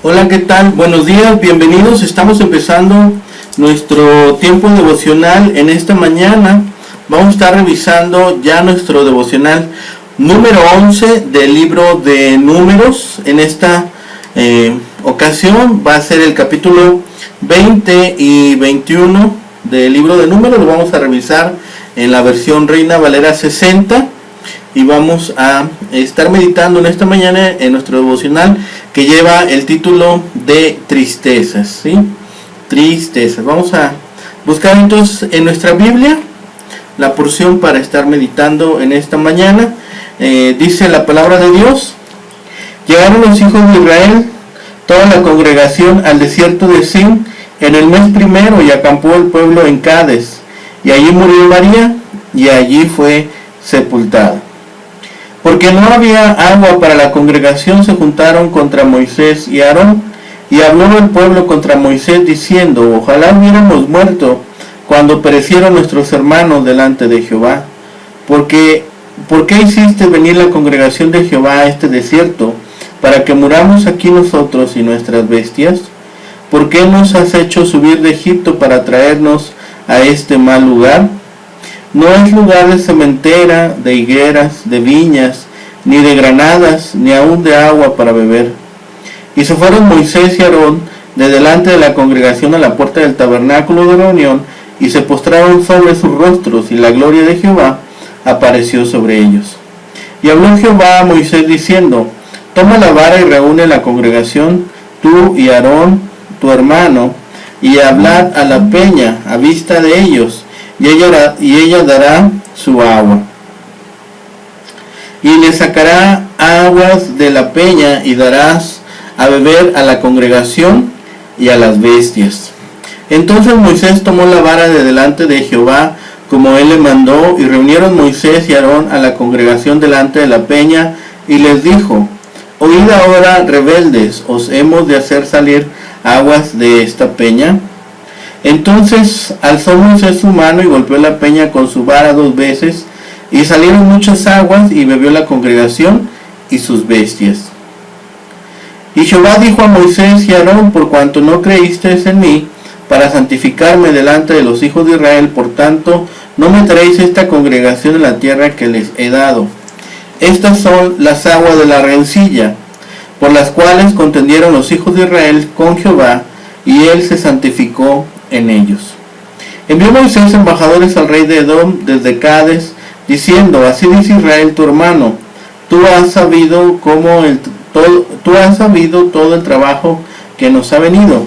Hola, ¿qué tal? Buenos días, bienvenidos. Estamos empezando nuestro tiempo devocional en esta mañana. Vamos a estar revisando ya nuestro devocional número 11 del libro de Números. En esta ocasión va a ser el capítulo 20 y 21 del libro de Números. Lo vamos a revisar en la versión Reina Valera 60. Y vamos a estar meditando en esta mañana en nuestro devocional que lleva el título de tristezas, ¿sí? Tristezas. Vamos a buscar entonces en nuestra Biblia la porción para estar meditando en esta mañana. Dice la palabra de Dios: llegaron los hijos de Israel, toda la congregación, al desierto de Zin en el mes primero, y acampó el pueblo en Cades, y allí murió María, y allí fue sepultada. Porque no había agua para la congregación, se juntaron contra Moisés y Aarón, y habló el pueblo contra Moisés diciendo: ojalá hubiéramos muerto cuando perecieron nuestros hermanos delante de Jehová. ¿Por qué hiciste venir la congregación de Jehová a este desierto, para que muramos aquí nosotros y nuestras bestias? ¿Por qué nos has hecho subir de Egipto para traernos a este mal lugar? No es lugar de sementera, de higueras, de viñas, ni de granadas, ni aun de agua para beber. Y se fueron Moisés y Aarón de delante de la congregación a la puerta del tabernáculo de reunión, y se postraron sobre sus rostros, y la gloria de Jehová apareció sobre ellos. Y habló Jehová a Moisés diciendo: toma la vara y reúne la congregación, tú y Aarón, tu hermano, y hablad a la peña a vista de ellos, y ella dará su agua. Y le sacará aguas de la peña, y darás a beber a la congregación y a las bestias. Entonces Moisés tomó la vara de delante de Jehová, como él le mandó, y reunieron Moisés y Aarón a la congregación delante de la peña, y les dijo: oíd ahora, rebeldes, ¿os hemos de hacer salir aguas de esta peña? Entonces alzó Moisés su mano y golpeó la peña con su vara 2 veces, y salieron muchas aguas, y bebió la congregación y sus bestias. Y Jehová dijo a Moisés y a Aarón: por cuanto no creísteis en mí para santificarme delante de los hijos de Israel, por tanto no meteréis esta congregación en la tierra que les he dado. Estas son las aguas de la rencilla, por las cuales contendieron los hijos de Israel con Jehová, y él se santificó en ellos. Envió Moisés embajadores al rey de Edom desde Cades, diciendo: así dice Israel tu hermano, tú has sabido todo el trabajo que nos ha venido,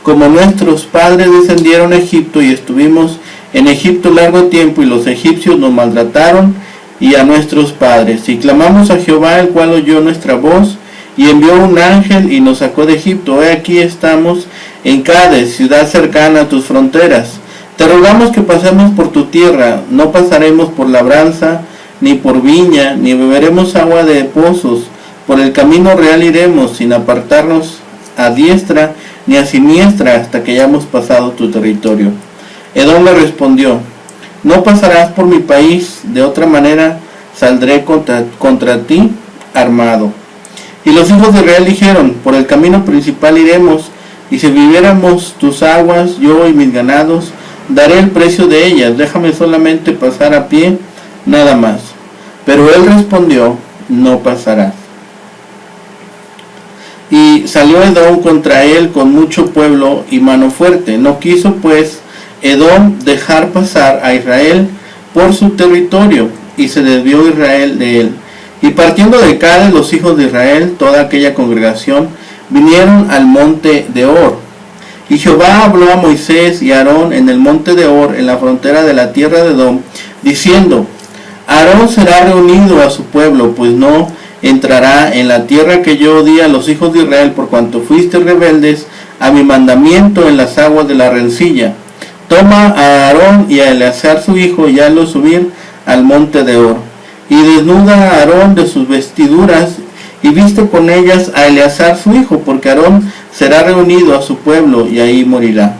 como nuestros padres descendieron a Egipto, y estuvimos en Egipto largo tiempo, y los egipcios nos maltrataron y a nuestros padres, y clamamos a Jehová, el cual oyó nuestra voz, y envió un ángel y nos sacó de Egipto. He aquí estamos en Cades, ciudad cercana a tus fronteras. Te rogamos que pasemos por tu tierra, no pasaremos por labranza, ni por viña, ni beberemos agua de pozos. Por el camino real iremos, sin apartarnos a diestra ni a siniestra, hasta que hayamos pasado tu territorio. Edom le respondió: no pasarás por mi país, de otra manera saldré contra ti armado. Y los hijos de Israel dijeron: por el camino principal iremos, y si bebiéramos tus aguas, yo y mis ganados, daré el precio de ellas, déjame solamente pasar a pie, nada más. Pero él respondió: no pasarás. Y salió Edom contra él con mucho pueblo y mano fuerte. No quiso pues Edom dejar pasar a Israel por su territorio, y se desvió Israel de él. Y partiendo de Cades, los hijos de Israel, toda aquella congregación, vinieron al monte de Hor. Y Jehová habló a Moisés y a Aarón en el monte de Hor, en la frontera de la tierra de Edom, diciendo: Aarón será reunido a su pueblo, pues no entrará en la tierra que yo di a los hijos de Israel, por cuanto fuiste rebeldes a mi mandamiento en las aguas de la rencilla. Toma a Aarón y a Eleazar su hijo, y hazlo subir al monte de Hor. Y desnuda a Aarón de sus vestiduras, y viste con ellas a Eleazar su hijo, porque Aarón será reunido a su pueblo, y ahí morirá.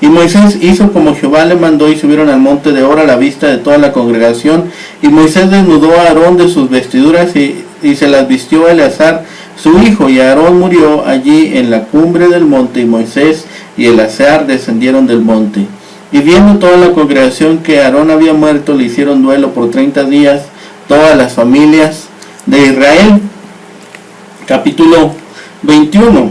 Y Moisés hizo como Jehová le mandó, y subieron al monte de Hor a la vista de toda la congregación. Y Moisés desnudó a Aarón de sus vestiduras, y se las vistió a Eleazar su hijo, y Aarón murió allí en la cumbre del monte, y Moisés y Eleazar descendieron del monte. Y viendo toda la congregación que Aarón había muerto, le hicieron duelo por 30 días todas las familias de Israel. Capítulo 21.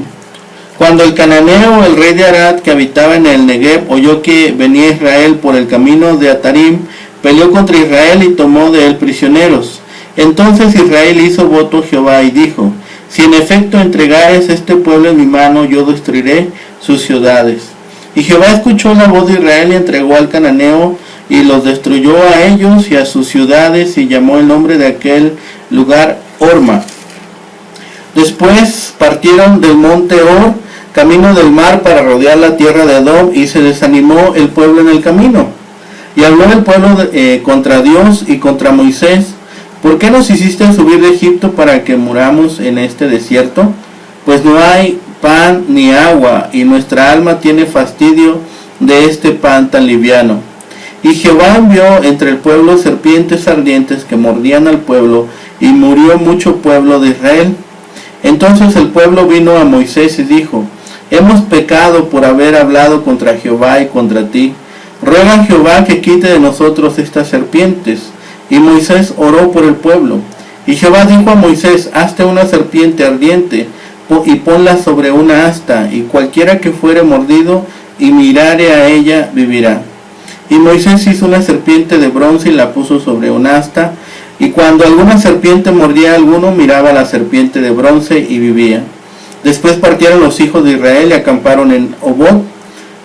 Cuando el cananeo, el rey de Arad, que habitaba en el Negev, oyó que venía Israel por el camino de Atarim, peleó contra Israel y tomó de él prisioneros. Entonces Israel hizo voto a Jehová y dijo: si en efecto entregares este pueblo en mi mano, yo destruiré sus ciudades. Y Jehová escuchó la voz de Israel y entregó al cananeo y los destruyó a ellos y a sus ciudades, y llamó el nombre de aquel lugar Horma. Después partieron del monte Hor, camino del mar, para rodear la tierra de Edom, y se desanimó el pueblo en el camino. Y habló el pueblo contra Dios y contra Moisés: ¿por qué nos hiciste subir de Egipto para que muramos en este desierto? Pues no hay pan ni agua, y nuestra alma tiene fastidio de este pan tan liviano. Y Jehová envió entre el pueblo serpientes ardientes que mordían al pueblo, y murió mucho pueblo de Israel. Entonces el pueblo vino a Moisés y dijo: hemos pecado por haber hablado contra Jehová y contra ti. Ruega a Jehová que quite de nosotros estas serpientes. Y Moisés oró por el pueblo. Y Jehová dijo a Moisés: hazte una serpiente ardiente y ponla sobre una asta, y cualquiera que fuere mordido y mirare a ella vivirá. Y Moisés hizo una serpiente de bronce y la puso sobre un asta, y cuando alguna serpiente mordía a alguno, miraba a la serpiente de bronce y vivía. Después partieron los hijos de Israel y acamparon en Obot,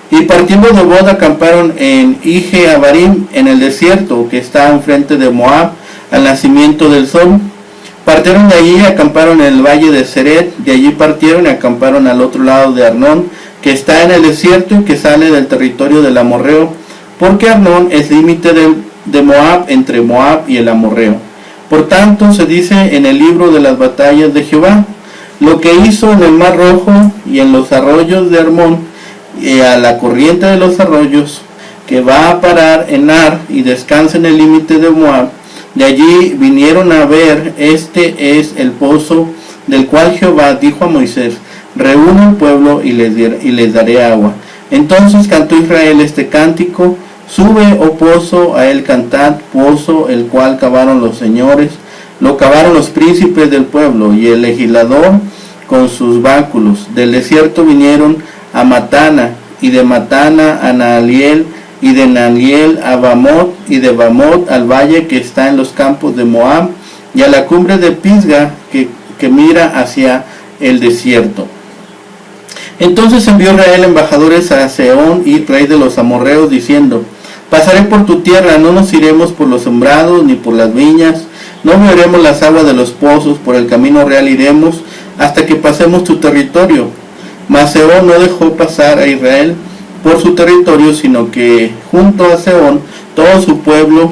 y partiendo de Obot acamparon en Ije Abarim, en el desierto que está enfrente de Moab, al nacimiento del sol. Partieron de allí y acamparon en el valle de Seret. De allí partieron y acamparon al otro lado de Arnón, que está en el desierto y que sale del territorio del amorreo, porque Arnón es límite de Moab, entre Moab y el amorreo. Por tanto, se dice en el libro de las batallas de Jehová: lo que hizo en el mar Rojo y en los arroyos de Hermón, y a la corriente de los arroyos, que va a parar en Ar y descansa en el límite de Moab. De allí vinieron a ver: este es el pozo del cual Jehová dijo a Moisés: reúne el pueblo y les daré agua. Entonces cantó Israel este cántico: sube, oh pozo, a él cantad, pozo el cual cavaron los señores, lo cavaron los príncipes del pueblo y el legislador con sus báculos. Del desierto vinieron a Matana, y de Matana a Naaliel, y de Naaliel a Bamot, y de Bamot al valle que está en los campos de Moab, y a la cumbre de Pisga que mira hacia el desierto. Entonces envió Israel embajadores a Sehón, y rey de los amorreos, diciendo: pasaré por tu tierra, no nos iremos por los sembrados ni por las viñas, no beberemos las aguas de los pozos, por el camino real iremos hasta que pasemos tu territorio. Mas Sehón no dejó pasar a Israel por su territorio, sino que junto a Sehón todo su pueblo,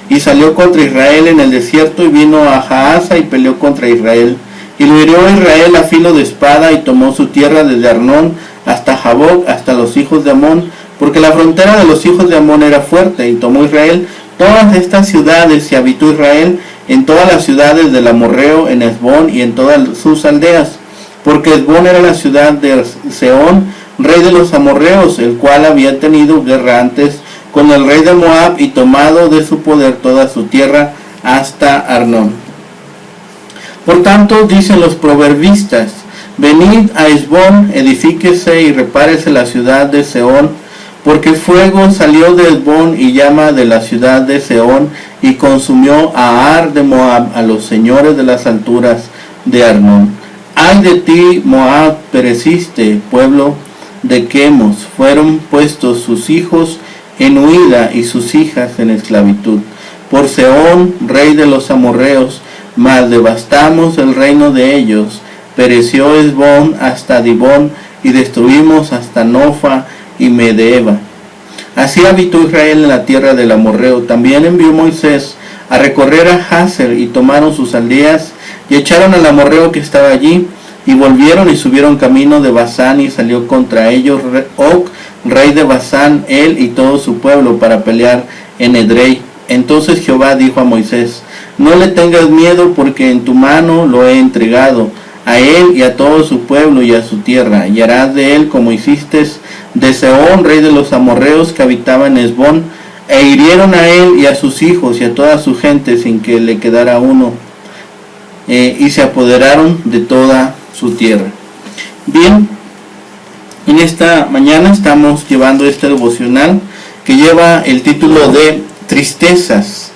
y salió contra Israel en el desierto, y vino a Jaasa y peleó contra Israel. Y lo hirió Israel a filo de espada, y tomó su tierra desde Arnón hasta Jaboc, hasta los hijos de Amón, porque la frontera de los hijos de Amón era fuerte. Y tomó Israel todas estas ciudades, y habitó Israel en todas las ciudades del amorreo, en Hesbón y en todas sus aldeas, porque Hesbón era la ciudad de Sehón, rey de los amorreos, el cual había tenido guerra antes con el rey de Moab, y tomado de su poder toda su tierra hasta Arnón. Por tanto, dicen los proverbistas: venid a Hesbón, edifíquese y repárese la ciudad de Sehón, porque fuego salió de Hesbón y llama de la ciudad de Sehón, y consumió a Ar de Moab, a los señores de las alturas de Arnón. Ay de ti, Moab, pereciste, pueblo de Quemos, fueron puestos sus hijos en huida y sus hijas en esclavitud. Por Sehón, rey de los amorreos, mas devastamos el reino de ellos. Pereció Hesbón hasta Dibón, y destruimos hasta Nofa y Medeba. Así habitó Israel en la tierra del amorreo. También envió Moisés a recorrer a Jazer, y tomaron sus aldeas, y echaron al amorreo que estaba allí, y volvieron y subieron camino de Basán, y salió contra ellos Og, rey de Basán, él y todo su pueblo, para pelear en Edrei. Entonces Jehová dijo a Moisés: no le tengas miedo, porque en tu mano lo he entregado. a él y a todo su pueblo y a su tierra, y harás de él como hiciste de Sehón, rey de los amorreos que habitaba en Hesbón, e hirieron a él y a sus hijos y a toda su gente sin que le quedara uno, y se apoderaron de toda su tierra. Bien, en esta mañana estamos llevando este devocional que lleva el título de Tristezas.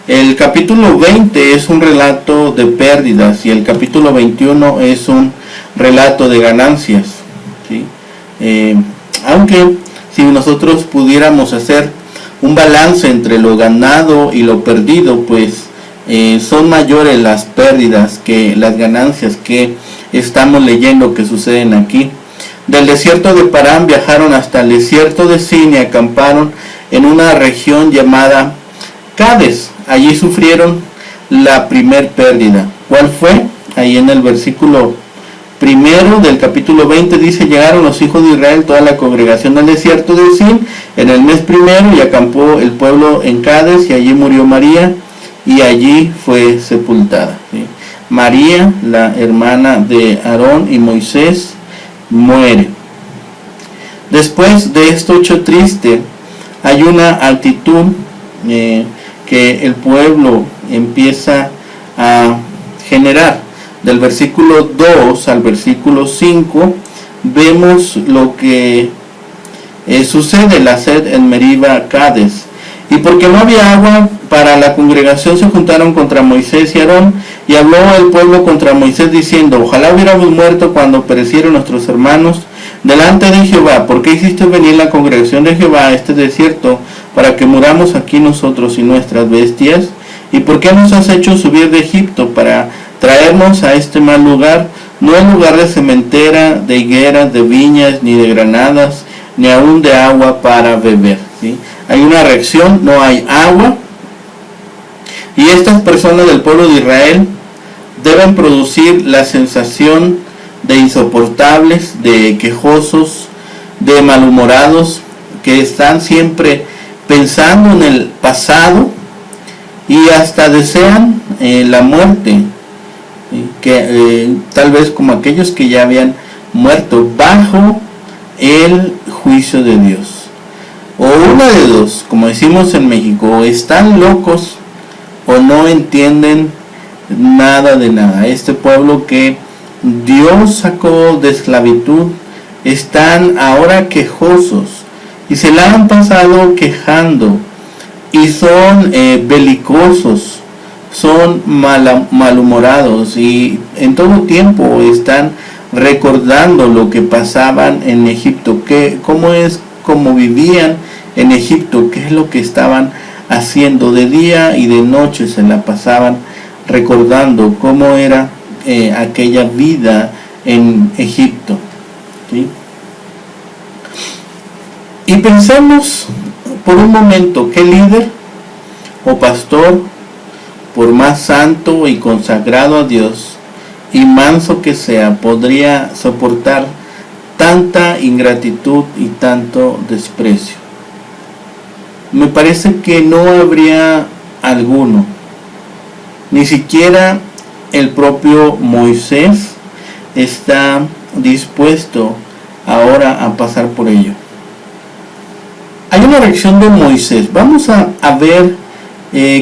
El capítulo 20 es un relato de pérdidas y el capítulo 21 es un relato de ganancias, ¿sí? Aunque si nosotros pudiéramos hacer un balance entre lo ganado y lo perdido, pues son mayores las pérdidas que las ganancias que estamos leyendo que suceden aquí. Del desierto de Parán viajaron hasta el desierto de Sin y acamparon en una región llamada Cades. Allí sufrieron la primer pérdida. ¿Cuál fue? Ahí en el versículo primero del capítulo 20 dice: llegaron los hijos de Israel, toda la congregación al desierto de Sin en el mes primero, y acampó el pueblo en Cades, y allí murió María, y allí fue sepultada. ¿Sí? María, la hermana de Aarón y Moisés, muere. Después de esto hecho triste, hay una actitud que el pueblo empieza a generar. Del versículo 2 al versículo 5 vemos lo que sucede: la sed en Meriba Cades. Y porque no había agua para la congregación, se juntaron contra Moisés y Aarón, y habló el pueblo contra Moisés diciendo: ojalá hubiéramos muerto cuando perecieron nuestros hermanos delante de Jehová. ¿Por qué hiciste venir la congregación de Jehová a este desierto para que muramos aquí nosotros y nuestras bestias? ¿Y por qué nos has hecho subir de Egipto para traernos a este mal lugar? No es lugar de sementera, de higueras, de viñas, ni de granadas, ni aún de agua para beber. ¿Sí? Hay una reacción, no hay agua. Y estas personas del pueblo de Israel deben producir la sensación de insoportables, de quejosos, de malhumorados, que están siempre pensando en el pasado y hasta desean la muerte, que tal vez como aquellos que ya habían muerto bajo el juicio de Dios. O una de dos, como decimos en México: o están locos o no entienden nada de nada. Este pueblo que Dios sacó de esclavitud están ahora quejosos y se la han pasado quejando, y son belicosos, son malhumorados, y en todo tiempo están recordando lo que pasaban en Egipto, cómo vivían en Egipto, qué es lo que estaban haciendo. De día y de noche se la pasaban recordando cómo era aquella vida en Egipto. ¿Sí? Y pensamos por un momento: ¿qué líder o pastor, por más santo y consagrado a Dios y manso que sea, podría soportar tanta ingratitud y tanto desprecio? Me parece que no habría alguno, ni siquiera el propio Moisés está dispuesto ahora a pasar por ello. Hay una reacción de Moisés. Vamos a ver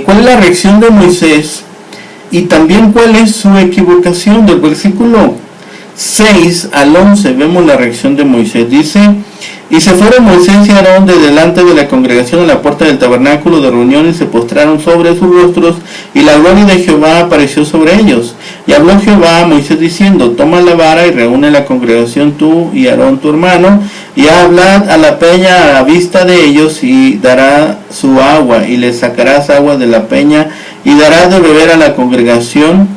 cuál es la reacción de Moisés y también cuál es su equivocación. Del versículo 6 al 11 vemos la reacción de Moisés. Dice: y se fueron Moisés y Aarón de delante de la congregación a la puerta del tabernáculo de reunión, y se postraron sobre sus rostros, y la gloria de Jehová apareció sobre ellos. Y habló Jehová a Moisés diciendo: toma la vara y reúne la congregación, tú y Aarón tu hermano, y hablad a la peña a la vista de ellos, y dará su agua, y le sacarás agua de la peña, y darás de beber a la congregación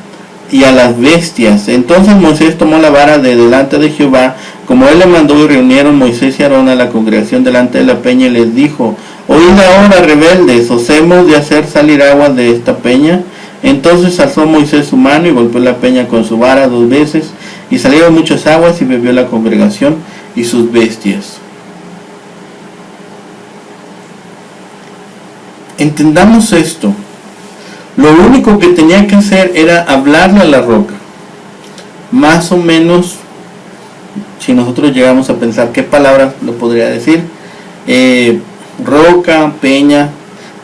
y a las bestias. Entonces Moisés tomó la vara de delante de Jehová, como él le mandó, y reunieron Moisés y Aarón a la congregación delante de la peña, y les dijo: oíd ahora, rebeldes, ¿os hemos de hacer salir agua de esta peña? Entonces alzó Moisés su mano y golpeó la peña con su vara 2 veces, y salieron muchas aguas, y bebió la congregación y sus bestias. Entendamos esto. Lo único que tenía que hacer era hablarle a la roca. más o menos, si nosotros llegamos a pensar qué palabra lo podría decir, roca, peña,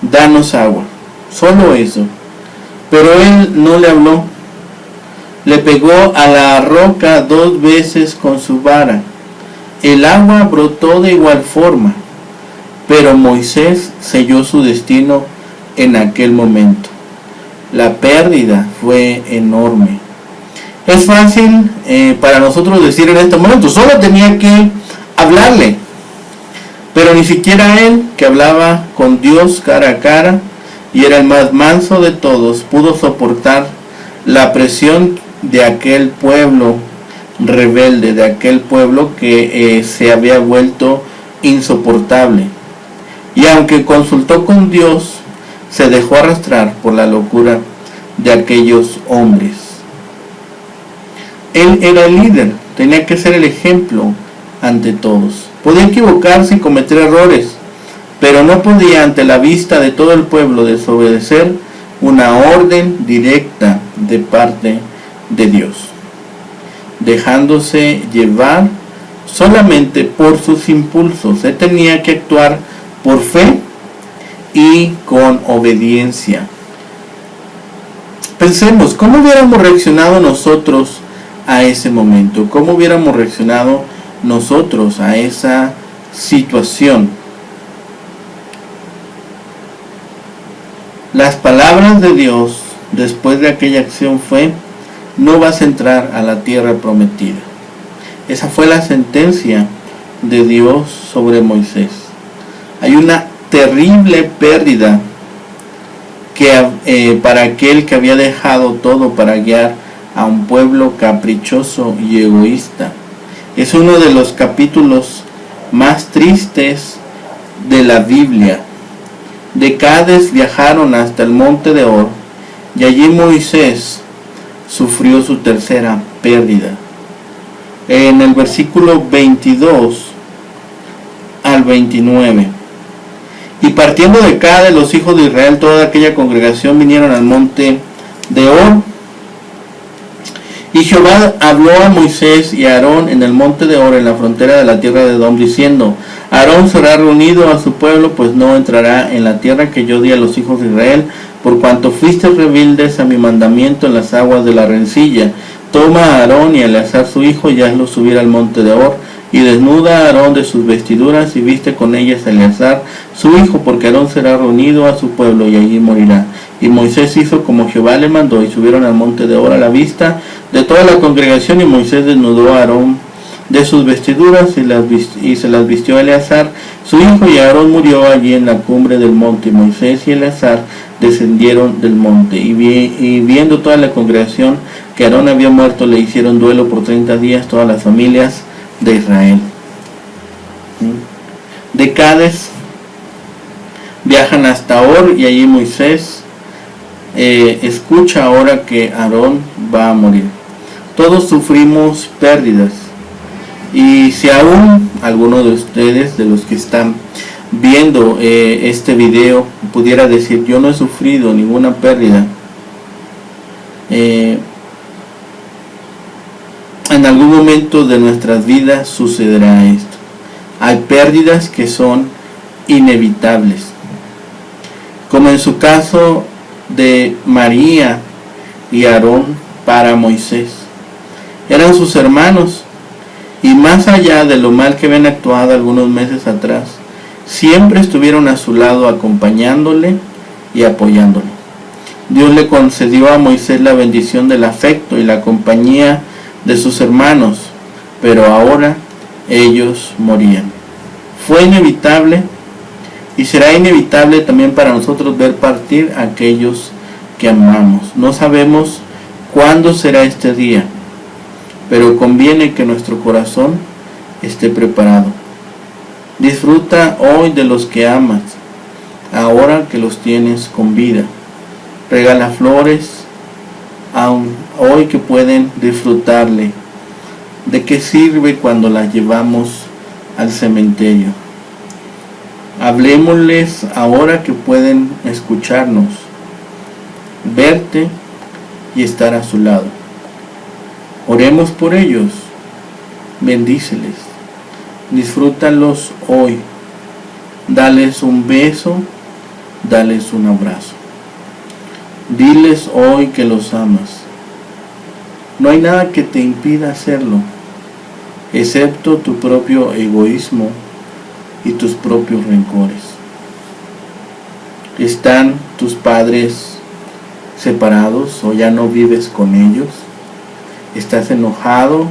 danos agua, solo eso. Pero él no le habló, le pegó a la roca 2 veces con su vara. El agua brotó de igual forma, pero Moisés selló su destino en aquel momento. La pérdida fue enorme. Es fácil para nosotros decir en este momento, solo tenía que hablarle, pero ni siquiera él, que hablaba con Dios cara a cara y era el más manso de todos, pudo soportar la presión de aquel pueblo rebelde, de aquel pueblo que se había vuelto insoportable. Y aunque consultó con Dios, se dejó arrastrar por la locura de aquellos hombres. Él era el líder, tenía que ser el ejemplo ante todos. Podía equivocarse y cometer errores, pero no podía ante la vista de todo el pueblo desobedecer una orden directa de parte de Dios, dejándose llevar solamente por sus impulsos. Él tenía que actuar por fe y con obediencia. Pensemos, ¿cómo hubiéramos reaccionado nosotros a ese momento? ¿Cómo hubiéramos reaccionado nosotros a esa situación? Las palabras de Dios después de aquella acción fue: no vas a entrar a la tierra prometida. Esa fue la sentencia de Dios sobre Moisés. Hay una terrible pérdida para aquel que había dejado todo para guiar a un pueblo caprichoso y egoísta. Es uno de los capítulos más tristes de la Biblia. De Cades viajaron hasta el monte de Or, y allí Moisés sufrió su tercera pérdida. En el versículo 22 al 29. Y partiendo de Cades, los hijos de Israel, toda aquella congregación, vinieron al monte de Or. Y Jehová habló a Moisés y a Aarón en el monte de Or, en la frontera de la tierra de Edom, diciendo: Aarón será reunido a su pueblo, pues no entrará en la tierra que yo di a los hijos de Israel, por cuanto fuiste rebeldes a mi mandamiento en las aguas de la rencilla. Toma a Aarón y a Eleazar su hijo, y hazlo subir al monte de Or, y desnuda a Aarón de sus vestiduras, y viste con ellas a Eleazar su hijo, porque Aarón será reunido a su pueblo, y allí morirá. Y Moisés hizo como Jehová le mandó, y subieron al monte de Or a la vista de toda la congregación, y Moisés desnudó a Aarón de sus vestiduras, y se las vistió a Eleazar su hijo, y Aarón murió allí en la cumbre del monte. Y Moisés y Eleazar descendieron del monte, y viendo toda la congregación que Aarón había muerto, le hicieron duelo por 30 días todas las familias de Israel. De Cades viajan hasta Or, y allí Moisés escucha ahora que Aarón va a morir. Todos sufrimos pérdidas, y si aún alguno de ustedes, de los que están viendo este video, pudiera decir: yo no he sufrido ninguna pérdida, en algún momento de nuestras vidas sucederá esto. Hay pérdidas que son inevitables, como en su caso de María y Aarón para Moisés. Eran sus hermanos, y más allá de lo mal que habían actuado algunos meses atrás, siempre estuvieron a su lado acompañándole y apoyándole. Dios le concedió a Moisés la bendición del afecto y la compañía de sus hermanos, pero ahora ellos morían. Fue inevitable, y será inevitable también para nosotros ver partir a aquellos que amamos. No sabemos cuándo será este día, pero conviene que nuestro corazón esté preparado. Disfruta hoy de los que amas, ahora que los tienes con vida. Regala flores hoy que pueden disfrutarle. ¿De qué sirve cuando las llevamos al cementerio? Hablémosles ahora que pueden escucharnos, verte y estar a su lado. Oremos por ellos, bendíceles, disfrútalos hoy, dales un beso, dales un abrazo. Diles hoy que los amas. No hay nada que te impida hacerlo, excepto tu propio egoísmo y tus propios rencores. ¿Están tus padres separados o ya no vives con ellos? ¿Estás enojado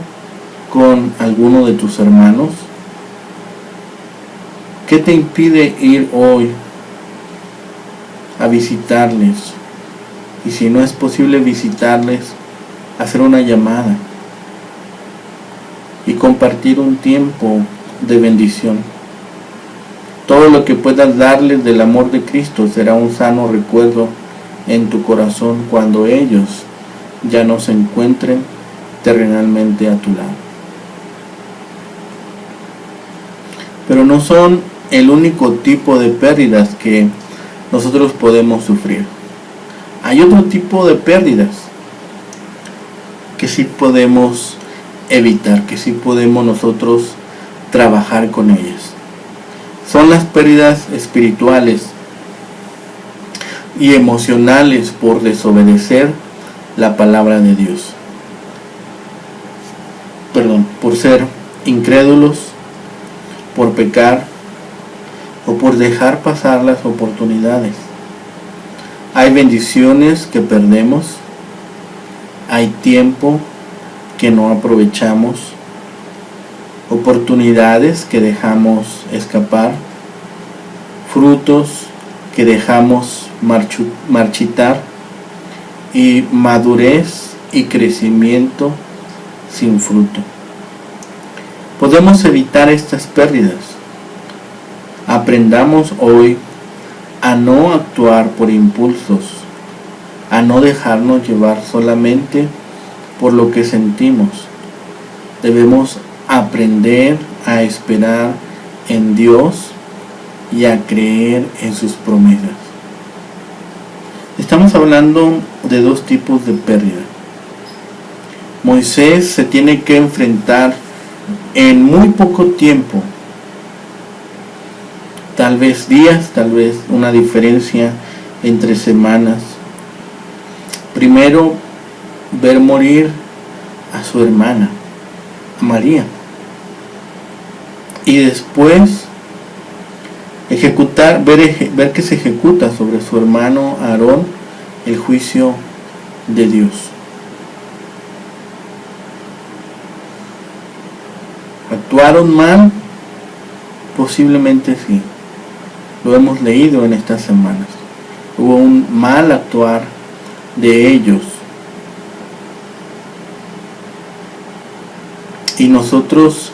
con alguno de tus hermanos? ¿Qué te impide ir hoy a visitarles? Y si no es posible visitarles, hacer una llamada y compartir un tiempo de bendición. Todo lo que puedas darles del amor de Cristo será un sano recuerdo en tu corazón cuando ellos ya no se encuentren terrenalmente a tu lado. Pero no son el único tipo de pérdidas que nosotros podemos sufrir. Hay otro tipo de pérdidas que sí podemos evitar, que sí podemos nosotros trabajar con ellas. Son las pérdidas espirituales y emocionales por desobedecer la palabra de Dios. Por ser incrédulos, por pecar o por dejar pasar las oportunidades. Hay bendiciones que perdemos, hay tiempo que no aprovechamos, oportunidades que dejamos escapar, frutos que dejamos marchitar y madurez y crecimiento sin fruto. Podemos evitar estas pérdidas. Aprendamos hoy a no actuar por impulsos, a no dejarnos llevar solamente por lo que sentimos. Debemos aprender a esperar en Dios y a creer en sus promesas. Estamos hablando de dos tipos de pérdida. Moisés se tiene que enfrentar en muy poco tiempo, tal vez días, tal vez una diferencia entre semanas. Primero, ver morir a su hermana, a María. Y después, ver que se ejecuta sobre su hermano Aarón el juicio de Dios. ¿Actuaron mal? Posiblemente sí. Lo hemos leído en estas semanas. Hubo un mal actuar de ellos. Y nosotros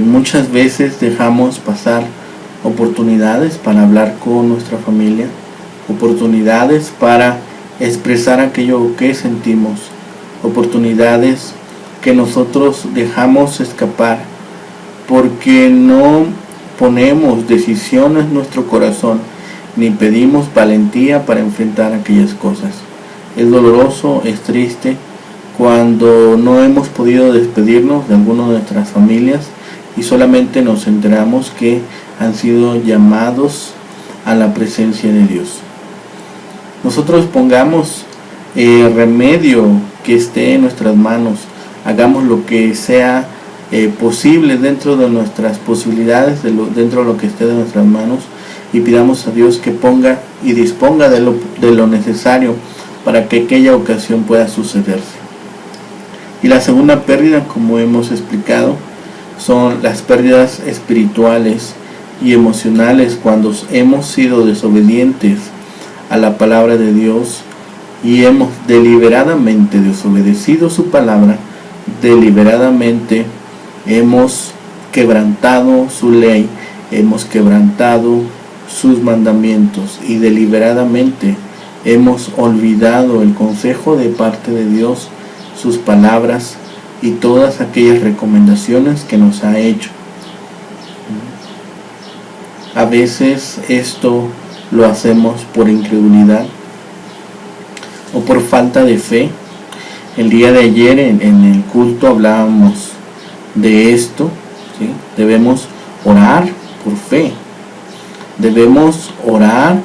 muchas veces dejamos pasar oportunidades para hablar con nuestra familia, oportunidades para expresar aquello que sentimos, oportunidades que nosotros dejamos escapar porque no ponemos decisión en nuestro corazón ni pedimos valentía para enfrentar aquellas cosas. Es doloroso, es triste cuando no hemos podido despedirnos de alguna de nuestras familias y solamente nos enteramos que han sido llamados a la presencia de Dios. Nosotros pongamos remedio que esté en nuestras manos, hagamos lo que sea posible dentro de nuestras posibilidades, dentro de lo que esté de nuestras manos, y pidamos a Dios que ponga y disponga de lo necesario para que aquella ocasión pueda sucederse. Y la segunda pérdida, como hemos explicado, son las pérdidas espirituales y emocionales cuando hemos sido desobedientes a la palabra de Dios y hemos deliberadamente desobedecido su palabra, deliberadamente hemos quebrantado su ley, hemos quebrantado sus mandamientos y deliberadamente hemos olvidado el consejo de parte de Dios, sus palabras y todas aquellas recomendaciones que nos ha hecho. A veces esto lo hacemos por incredulidad o por falta de fe El día de ayer en el culto hablábamos de esto, ¿sí? Debemos orar por fe. Debemos orar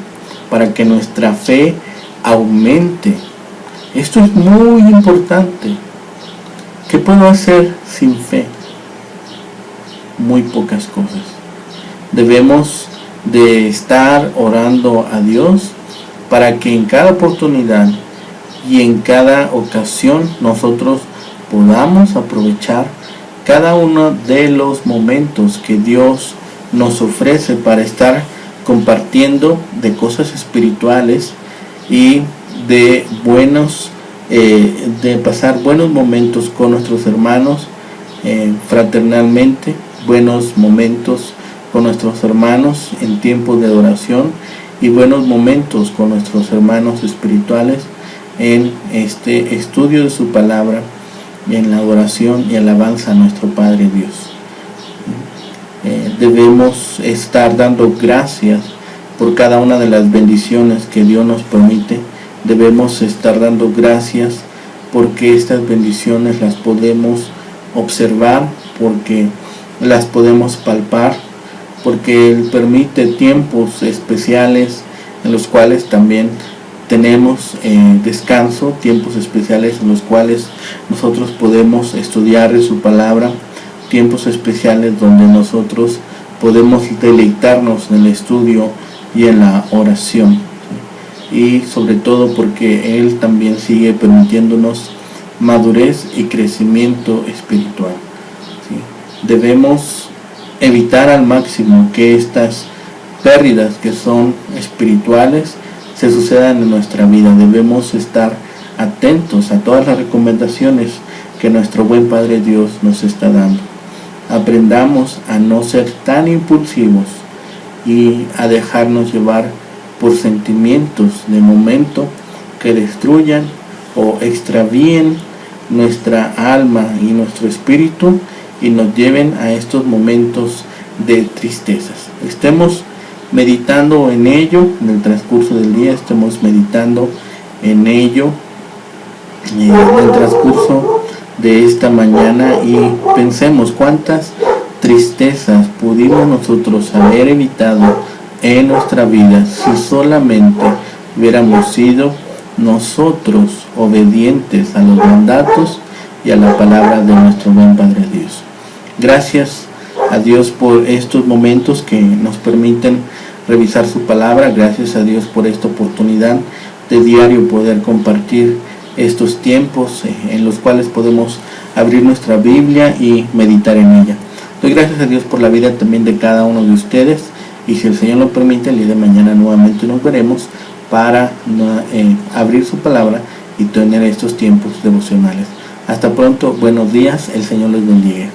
para que nuestra fe aumente. Esto es muy importante. ¿Qué puedo hacer sin fe? Muy pocas cosas. Debemos de estar orando a Dios para que en cada oportunidad y en cada ocasión nosotros podamos aprovechar cada uno de los momentos que Dios nos ofrece para estar compartiendo de cosas espirituales y de pasar buenos momentos con nuestros hermanos fraternalmente, buenos momentos con nuestros hermanos en tiempos de adoración y buenos momentos con nuestros hermanos espirituales en este estudio de su palabra, en la adoración y alabanza a nuestro Padre Dios. Debemos estar dando gracias por cada una de las bendiciones que Dios nos permite. Debemos estar dando gracias porque estas bendiciones las podemos observar, porque las podemos palpar, porque Él permite tiempos especiales en los cuales también tenemos descanso, tiempos especiales en los cuales nosotros podemos estudiar de su palabra, tiempos especiales donde nosotros podemos deleitarnos en el estudio y en la oración, y sobre todo porque Él también sigue permitiéndonos madurez y crecimiento espiritual, ¿sí? Debemos evitar al máximo que estas pérdidas que son espirituales se sucedan en nuestra vida. Debemos estar atentos a todas las recomendaciones que nuestro buen Padre Dios nos está dando. Aprendamos a no ser tan impulsivos y a dejarnos llevar por sentimientos de momento que destruyan o extravíen nuestra alma y nuestro espíritu y nos lleven a estos momentos de tristezas. Estemos meditando en ello en el transcurso del día, estemos meditando en ello en el transcurso de esta mañana y pensemos cuántas tristezas pudimos nosotros haber evitado en nuestra vida si solamente hubiéramos sido nosotros obedientes a los mandatos y a la palabra de nuestro buen Padre Dios. Gracias a Dios por estos momentos que nos permiten revisar su palabra. Gracias a Dios por esta oportunidad de diario poder compartir estos tiempos en los cuales podemos abrir nuestra Biblia y meditar en ella. Doy gracias a Dios por la vida también de cada uno de ustedes, y si el Señor lo permite, el día de mañana nuevamente nos veremos para abrir su palabra y tener estos tiempos devocionales. Hasta pronto, buenos días, el Señor les bendiga.